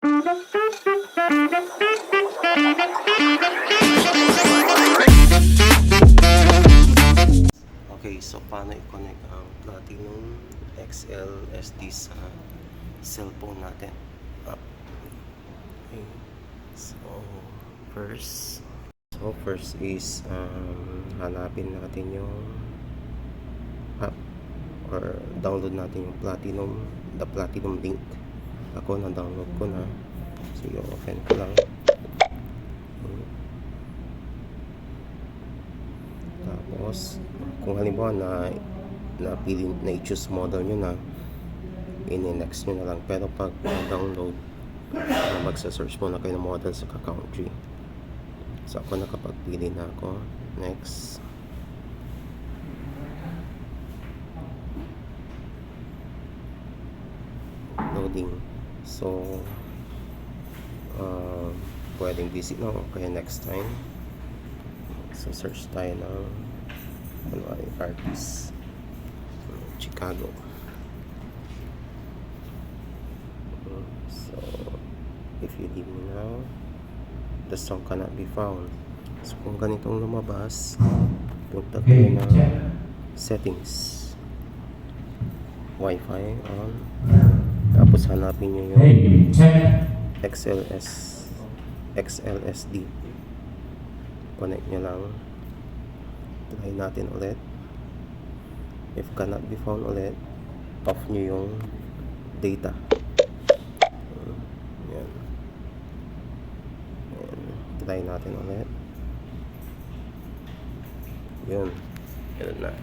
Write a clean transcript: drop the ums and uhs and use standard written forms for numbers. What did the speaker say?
Okay, so paano i-connect ang Platinum XLSD sa cellphone natin? Okay. First is hanapin natin yung app or download natin yung the Platinum link. Ako na-download ko na. So, open ko lang. Tapos, kung halimbawa na i-choose model nyo na, in-next nyo na lang. Pero pag download, magsa-search muna kayo ng model sa country. So, ako nakapagpili na ako. Next. Loading. So, pwedeng visit na kaya next time. So, search tayo ng artist. Chicago. So, if you leave me now, the song cannot be found. So, kung ganitong lumabas, punta kayo ng settings. Wi-Fi on. Tapos hanapin nyo yung XLSD. Connect nyo lang. Try natin ulit. If cannot be found ulit, off nyo yung data. Yan. Try natin ulit. Yun. Yun na.